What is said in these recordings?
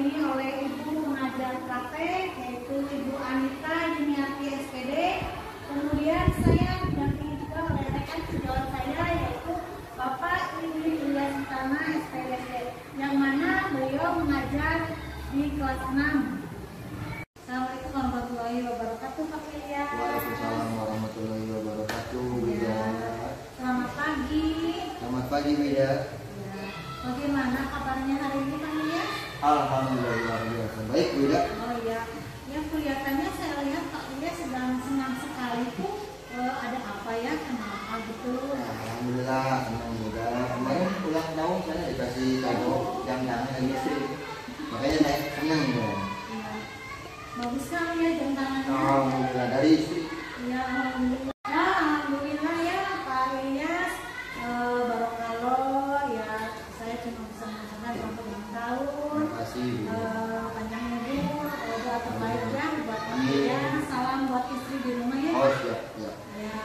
didampingi oleh Ibu pengajar praktek yaitu Ibu Anita Juniati SPD. Kemudian saya didampingi juga oleh rekan sejawat saya yaitu Bapak Ingrid Ilyas Utama SPD, yang mana beliau mengajar di kelas 6. Assalamualaikum warahmatullahi wabarakatuh, Pak Ilyas. Waalaikumsalam warahmatullahi wabarakatuh. Ya. Selamat pagi. Selamat pagi, Wida. Ya. Bagaimana kabarnya hari ini, Pak Ilyas? Alhamdulillah luar biasa. Baik, Wida. Oh iya, ya kelihatannya saya lihat Pak Ilyas sedang senang sekali tuh. Ada apa ya? Kenapa gitu? Alhamdulillah senang juga. Kemarin ulang tahun saya dikasih kado yang dari istri. Makanya saya senang ya. Iya. Bagus sekali ya jam tangannya. Alhamdulillah dari istri. Iya, alhamdulillah. Alhamdulillah ya Pak Ilyas. Barokaloh ya. Saya cuma bisa mengucapkan selamat ulang tahun. Terima kasih. Panjang umur, doa terbaik ya buat Pak Ilyas. Salam buat istri di rumah ya. Oh siap, siap. Ya,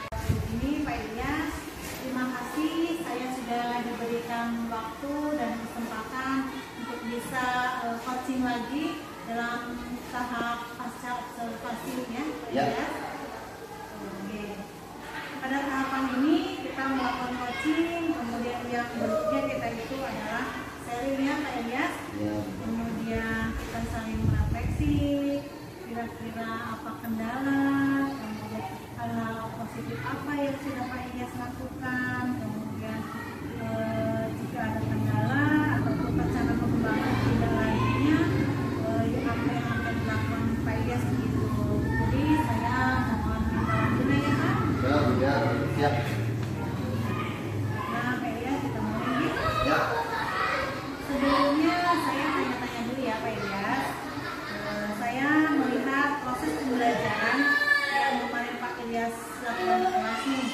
ini Pak Ilyas, terima kasih saya sudah diberikan waktu dan kesempatan untuk bisa coaching lagi dalam tahap pasca observasi ya Pak Ilyas. Oke. Pada tahapan ini kita melakukan coaching, kemudian yang berikutnya kita itu adalah sharing ya Pak Ilyas. Ya. Kemudian kita saling merefleksi, kira-kira apa kendala, kemudian hal-hal positif apa yang sudah Pak Ilyas lakukan, kemudian jika ada kendala ataupun rencana pengembangan tidak lainnya, apa yang akan dilakukan Pak Ilyas begitu. Jadi saya mohon minta dulu ya Pak. Ya, Wida. Siap. Nah Pak Ilyas kita mulai. Ya. Sebelumnya saya tanya-tanya dulu ya Pak Ilyas. Saya melihat proses pembelajaran yang kemarin Pak Ilyas lakukan di kelas nih.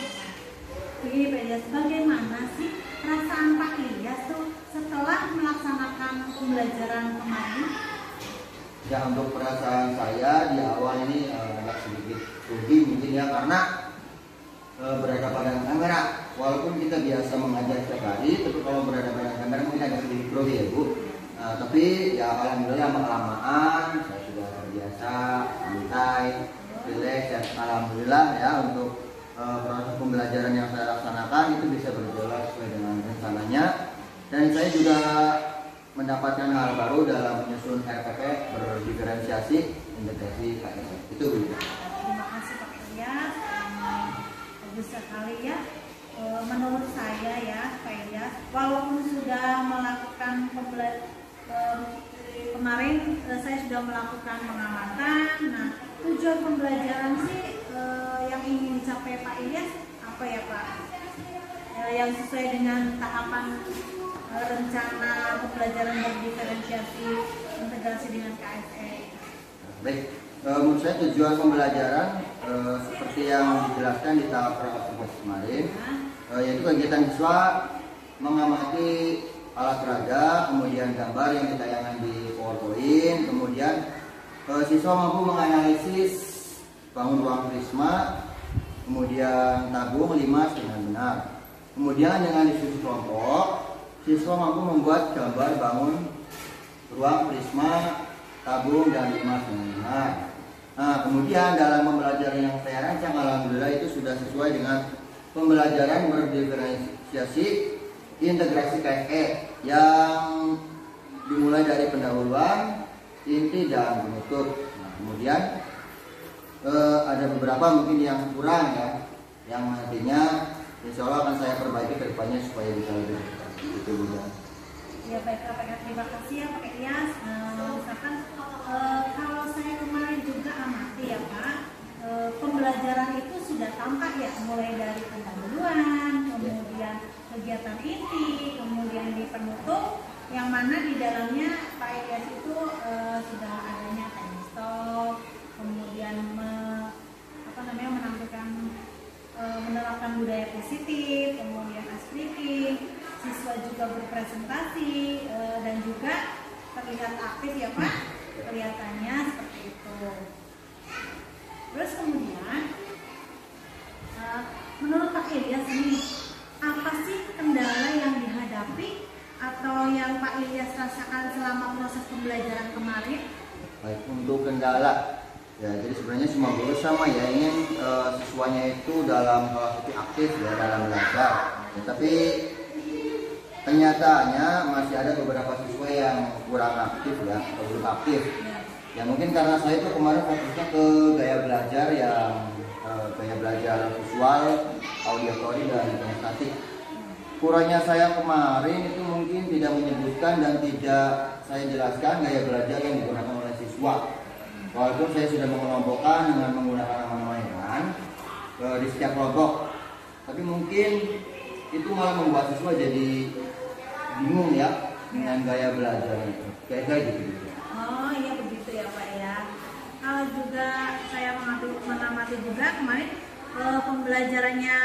Begini Pak Ilyas, bagaimana sih perasaan Pak Ilyas tuh setelah melaksanakan pembelajaran kemarin? Ya, untuk perasaan saya di awal ini agak sedikit rugi mungkin ya, karena berhadapan dengan kamera. Walaupun kita biasa mengajar setiap hari, tapi kalau berhadapan dengan kamera mungkin agak sedikit grogi ya Bu. Tapi ya alhamdulillah lama-kelamaan saya sudah terbiasa, santai, relax, dan alhamdulillah ya untuk proses pembelajaran yang saya laksanakan itu bisa berjalan sesuai dengan rencananya. Dan saya juga mendapatkan hal baru dalam menyusun RPP berdiferensiasi integrasi KSE. Itu Bu. Terima kasih Pak Ilyas. Bagus sekali ya. Menurut saya ya Pak Ilyas, walaupun sudah melakukan kemarin saya sudah melakukan pengamatan. Nah, tujuan pembelajaran sih yang ingin dicapai Pak Ilyas apa ya Pak? Yang sesuai dengan tahapan rencana pembelajaran berdiferensiasi integrasi dengan KSE. Baik, menurut saya tujuan pembelajaran seperti yang dijelaskan di tahap praktek kemarin, yaitu kegiatan siswa mengamati alat peraga, kemudian gambar yang ditayangkan di PowerPoint, kemudian siswa mampu menganalisis bangun ruang prisma, kemudian tabung limas dengan benar. Kemudian dengan diskusi kelompok, siswa mampu membuat gambar bangun ruang prisma, tabung dan limas dengan benar. Nah, kemudian dalam pembelajaran yang saya rancang, alhamdulillah itu sudah sesuai dengan pembelajaran berdiferensiasi integrasi KSE yang dimulai dari pendahuluan, inti, dan penutup. Nah, kemudian ada beberapa mungkin yang kurang ya, yang nantinya insya Allah akan saya perbaiki ke depannya supaya bisa lebih itu juga. Ya baiklah Pak, terima kasih ya Pak Ilyas. Misalkan kalau saya kemarin juga amati ya Pak, pembelajaran itu sudah tampak ya, mulai dari pendahuluan, kemudian kegiatan inti, kemudian di penutup, yang mana di dalamnya Pak Ilyas itu sudah adanya time stop, kemudian menampilkan menerapkan budaya positif, kemudian speaking, siswa juga berpresentasi dan juga terlihat aktif ya Pak, kelihatannya seperti itu. Terus kemudian menurut Pak Ilyas ini apa sih kendala yang dihadapi atau yang Pak Ilyas rasakan selama proses pembelajaran kemarin? Baik, untuk kendala, ya jadi sebenarnya semua guru sama ya ingin siswanya itu dalam kelas itu aktif ya dalam belajar. Ya, tapi kenyataannya masih ada beberapa siswa yang kurang aktif ya, atau belum aktif. Ya mungkin karena saya itu kemarin fokusnya ke gaya belajar yang gaya belajar visual, auditory dan kinestetik. Kurangnya saya kemarin itu mungkin tidak menyebutkan dan tidak saya jelaskan gaya belajar yang digunakan oleh siswa. Walaupun saya sudah mengelompokkan dengan menggunakan nama-nama hewan di setiap kelompok, tapi mungkin itu malah membuat siswa jadi bingung ya dengan gaya belajar itu, kayak gitu. Oh iya begitu ya Pak ya. Kalau juga saya mengamati juga kemarin pembelajarannya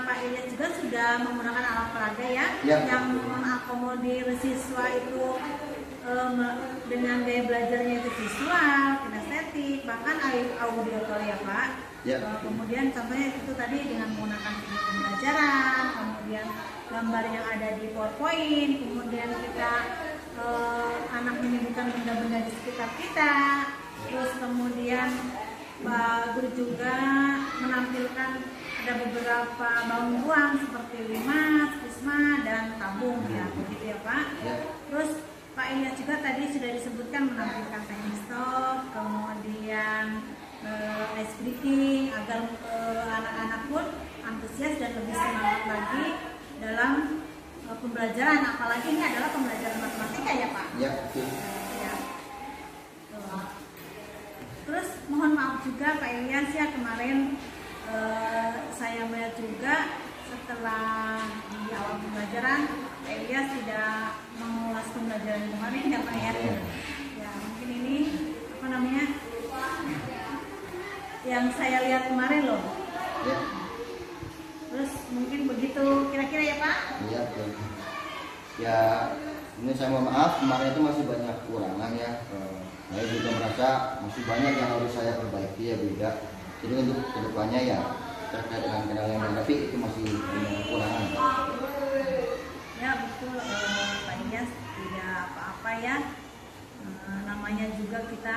Pak Ilyas juga sudah menggunakan alat peraga ya, yang mengakomodir siswa itu dengan gaya belajarnya itu visual, kinestetik, bahkan auditory ya Pak. Kemudian contohnya itu tadi dengan menggunakan video pembelajaran, kemudian gambar yang ada di PowerPoint, kemudian kita anak menyebutkan benda-benda di sekitar kita, terus kemudian Pak Guru juga menampilkan ada beberapa bangun ruang seperti limas, prisma, dan tabung ya, begitu ya Pak. Terus Pak Ilyas juga tadi sudah disebutkan menampilkan teknik stop, kemudian ice breaking agar anak-anak pun antusias dan lebih semangat lagi dalam pembelajaran, apalagi ini adalah pembelajaran matematika ya Pak. Ya, betul. Ya. Terus mohon maaf juga Pak Ilyas ya, kemarin saya melihat juga setelah di awal pembelajaran Pak Ilyas tidak mengulas pembelajaran kemarin ya Pak ya. Ya mungkin ini apa namanya yang saya lihat kemarin loh. Terus mungkin begitu kira-kira ya Pak? Iya betul. Ya ini saya mohon maaf kemarin itu masih banyak kekurangan ya. Saya juga merasa masih banyak yang harus saya perbaiki ya beda. Jadi untuk kedepannya ya terkait dengan kendala yang menghadapi itu masih banyak kekurangan. Ya betul Pak Ilyas, tidak apa-apa ya. Namanya juga kita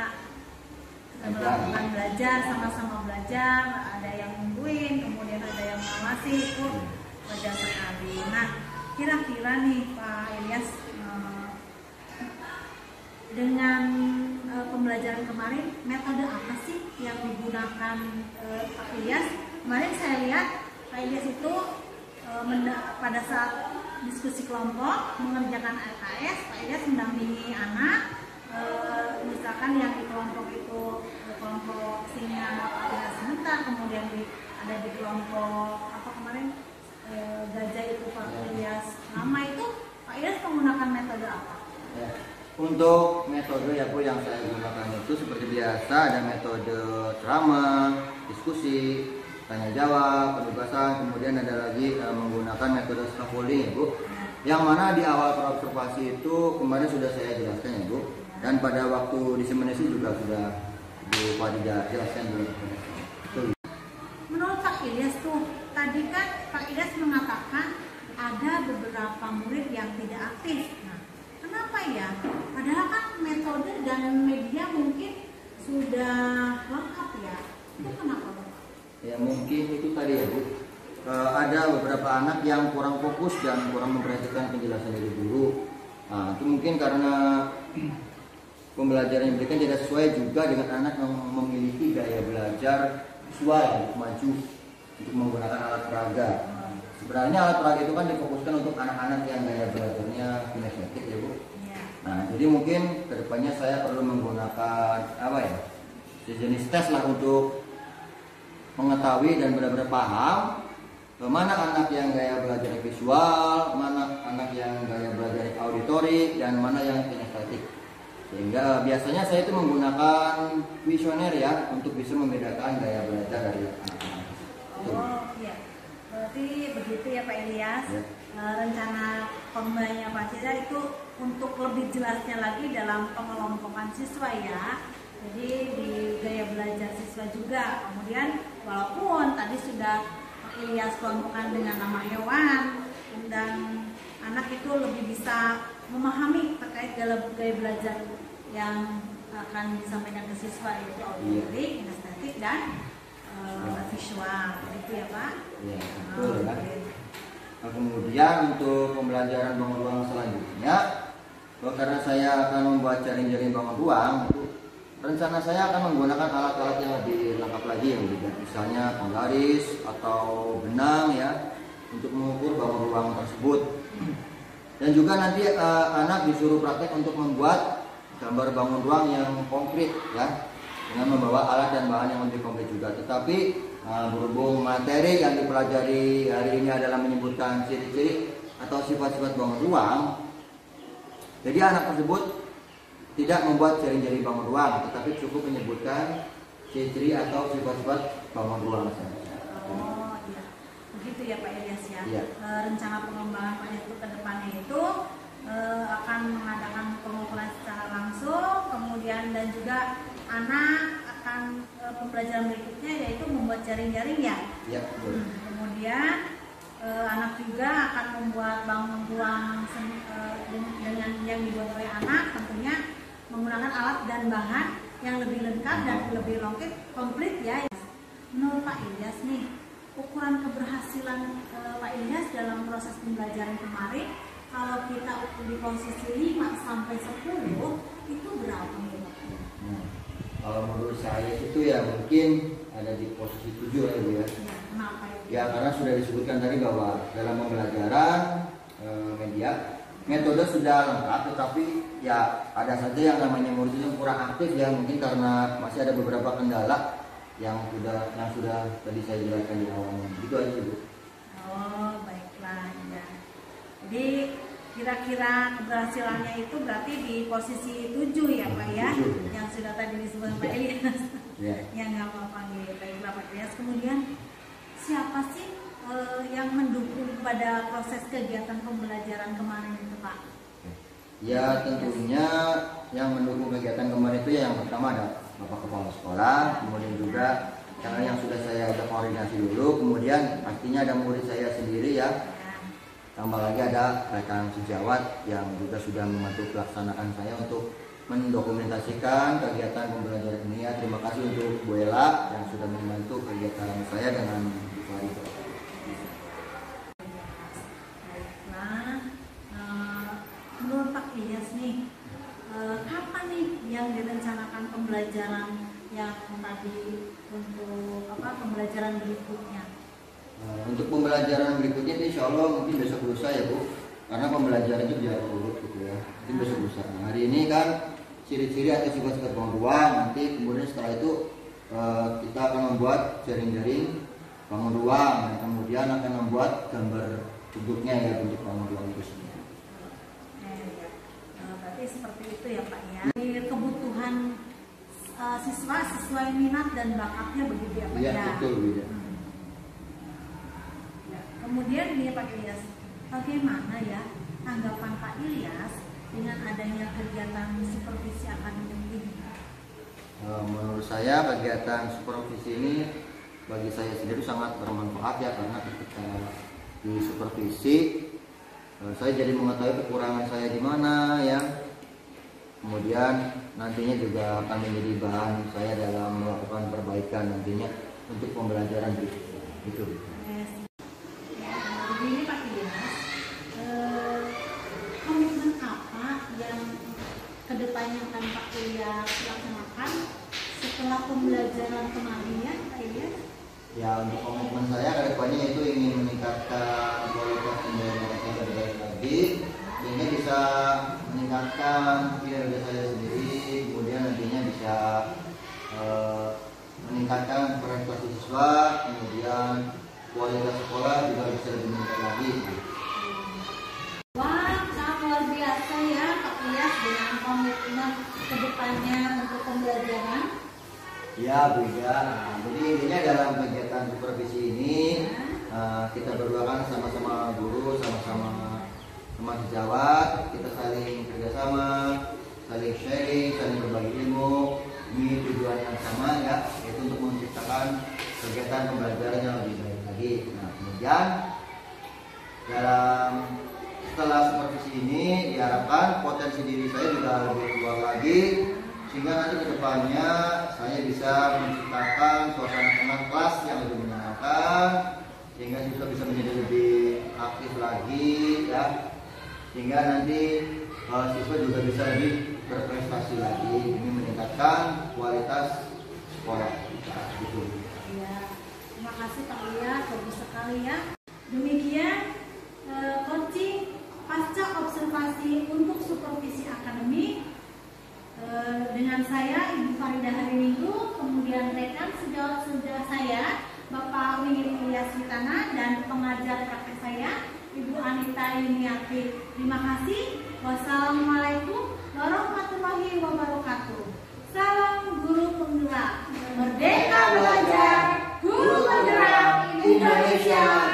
melakukan belajar, sama-sama belajar, ada yang nungguin, kemudian ada yang mengawasi, itu wajar sekali. Nah, kira-kira nih Pak Ilyas, dengan pembelajaran kemarin, metode apa sih yang digunakan Pak Ilyas? Kemarin saya lihat Pak Ilyas itu pada saat diskusi kelompok mengerjakan LKS, Pak Ilyas mendampingi anak. Misalkan yang di kelompok itu kelompok singa Pak sebentar, kemudian ada di kelompok apa kemarin gajah itu Pak Ilyas nama itu Pak Ilyas menggunakan metode apa? Ya. Untuk metode ya Bu yang saya gunakan itu seperti biasa ada metode ceramah, diskusi, tanya jawab, penugasan, kemudian ada lagi menggunakan metode scaffolding ya Bu. Yang mana di awal observasi itu kemarin sudah saya jelaskan ya Bu. Dan pada waktu diseminasi juga sudah Bu Fadida jelaskan dulu. Menurut Pak Ilyas tuh, tadi kan Pak Ilyas mengatakan ada beberapa murid yang tidak aktif. Nah, kenapa ya? Padahal kan metode dan media mungkin sudah lengkap ya. Itu kenapa Pak? Ya mungkin itu tadi ya Bu. Ada beberapa anak yang kurang fokus dan kurang memperhatikan penjelasan dari guru. Nah, itu mungkin karena pembelajaran yang diberikan tidak sesuai juga dengan anak yang memiliki gaya belajar visual yang maju untuk menggunakan alat peraga. Sebenarnya alat peraga itu kan difokuskan untuk anak-anak yang gaya belajarnya kinestetik ya Bu. Nah jadi mungkin kedepannya saya perlu menggunakan apa ya, sejenis tes lah untuk mengetahui dan benar-benar paham mana anak yang gaya belajar visual, mana anak yang gaya belajar auditory, dan mana yang kinestetik. Sehingga biasanya saya itu menggunakan kuesioner ya untuk bisa membedakan gaya belajar dari anak-anak. Oh iya, berarti begitu ya Pak Ilyas. Ya. Rencana pembelajarannya Pak Cira itu untuk lebih jelasnya lagi dalam pengelompokan siswa ya. Jadi di gaya belajar siswa juga. Kemudian walaupun tadi sudah Pak Ilyas kelompokkan dengan nama hewan dan anak itu lebih bisa memahami terkait gaya belajar yang akan disampaikan ke siswa, yaitu auditorik, kinestetik, dan visual, gitu ya Pak? Iya, betul ya. Nah, kemudian untuk pembelajaran bangun ruang selanjutnya, karena saya akan membuat jaring-jaring bangun ruang, rencana saya akan menggunakan alat-alat yang lebih lengkap lagi, misalnya penggaris atau benang ya, untuk mengukur bangun ruang tersebut. Dan juga nanti anak disuruh praktek untuk membuat gambar bangun ruang yang konkret ya, dengan membawa alat dan bahan yang lebih konkret juga. Tetapi berhubung materi yang dipelajari hari ini adalah menyebutkan ciri-ciri atau sifat-sifat bangun ruang, jadi anak tersebut tidak membuat jaring-jaring bangun ruang, tetapi cukup menyebutkan ciri-ciri atau sifat-sifat bangun ruang saja. Oh iya, begitu ya Pak Ilyas ya. Iya. Rencana pengembangan Pak Ilyas ke depannya itu akan mengadakan pengukuran secara langsung, kemudian dan juga anak akan pembelajaran berikutnya yaitu membuat jaring-jaring ya. Iya. Kemudian anak juga akan membuat bangun ruang dengan yang dibuat oleh anak, tentunya menggunakan alat dan bahan yang lebih lengkap dan lebih komplit ya. Menurut Pak Ilyas nih, ukuran keberhasilan Pak Ilyas dalam proses pembelajaran kemarin, kalau kita ukur di posisi 5 sampai 10 itu berapa nih Pak? Kalau menurut saya itu ya mungkin ada di posisi 7 ya Bu ya. Ya, kenapa itu? Ya karena sudah disebutkan tadi bahwa dalam pembelajaran media metode sudah lengkap, tetapi ya ada saja yang namanya murid itu kurang aktif ya, mungkin karena masih ada beberapa kendala yang sudah tadi saya jelaskan di awal. Itu aja Bu. Oh baiklah ya. Jadi kira-kira keberhasilannya itu berarti di posisi 7 ya Pak ya, 7. yang sudah tadi disebut Pak Ilyas. Ya. Yang nggak apa-apa nih, baiklah Pak Ilyas. Kemudian siapa sih yang mendukung pada proses kegiatan pembelajaran kemarin itu Pak? Ya tentunya yang mendukung kegiatan kemarin itu yang pertama ada Bapak Kepala Sekolah, kemudian juga yang sudah saya ajak koordinasi dulu, kemudian pastinya ada murid saya sendiri ya. Tambah lagi ada rekan sejawat yang juga sudah membantu pelaksanaan saya untuk mendokumentasikan kegiatan pembelajaran ini ya. Terima kasih untuk Bu Ella yang sudah membantu kegiatan saya dengan Bu Fari. Menurut Pak Ilyas nih, kapan nih yang direncanakan pembelajaran yang tadi untuk pembelajaran berikutnya? Untuk pembelajaran berikutnya insya Allah mungkin besok lusa ya Bu, karena pembelajaran itu biar urut gitu ya, mungkin besok lusa. Nah, hari ini kan ciri-ciri atau sifat-sifat bangun ruang, nanti kemudian setelah itu kita akan membuat jaring-jaring bangun ruang, dan kemudian akan membuat gambar bentuknya ya, bentuk bangun ruang itu sendiri. Berarti seperti itu ya Pak ya. Kebutuhan siswa sesuai minat dan bakatnya begitu ya Pak ya. Iya betul Bu ya. Kemudian ini Pak Ilyas, bagaimana ya tanggapan Pak Ilyas dengan adanya kegiatan supervisi akademik ini? Menurut saya kegiatan supervisi ini bagi saya sendiri sangat bermanfaat ya, karena ketika di supervisi saya jadi mengetahui kekurangan saya di mana ya. Kemudian nantinya juga akan menjadi bahan saya dalam melakukan perbaikan nantinya untuk pembelajaran berikutnya. Itu. Begini Pak Ilyas, komitmen apa yang kedepannya akan Pak Ilyas laksanakan setelah pembelajaran kemarin ya Pak Ilyas? Ya untuk komitmen saya ke depannya itu ingin meningkatkan kualitas pembelajaran saya lebih baik lagi, sehingga bisa meningkatkan kinerja saya sendiri, kemudian nantinya bisa meningkatkan prestasi siswa, kemudian kualitas sekolah juga bisa lebih meningkat lagi. Wah, sangat luar biasa ya Pak Ilyas dengan komitmen kedepannya untuk pembelajaran. Ya Bu ya, jadi intinya dalam kegiatan supervisi ini kita berdua kan sama-sama guru, sama-sama teman sejawat, kita saling kerjasama, saling sharing, saling berbagi ilmu. Ini tujuan yang sama ya, yaitu untuk menciptakan kegiatan pembelajaran yang lebih baik lagi. Nah kemudian dalam setelah supervisi ini diharapkan potensi diri saya juga lebih keluar lagi, sehingga nanti kedepannya saya bisa menciptakan suasana tengah kelas yang lebih menyenangkan, sehingga siswa bisa menjadi lebih aktif lagi ya, sehingga nanti siswa juga bisa lebih berprestasi lagi, ini meningkatkan kualitas sekolah kita gitu. Ya, terima kasih Pak Lia, bagus sekali ya. Demikian coaching pasca observasi untuk supervisi akademik dengan saya Ibu Farida Hari Minggu, kemudian rekan sejawat saya Bapak Wingi Ilyaswitana dan pengajar praktek saya Ibu Anita Yuniati. Terima kasih. Wassalamualaikum warahmatullahi wabarakatuh. Salam guru penggerak, merdeka belajar, guru penggerak Indonesia.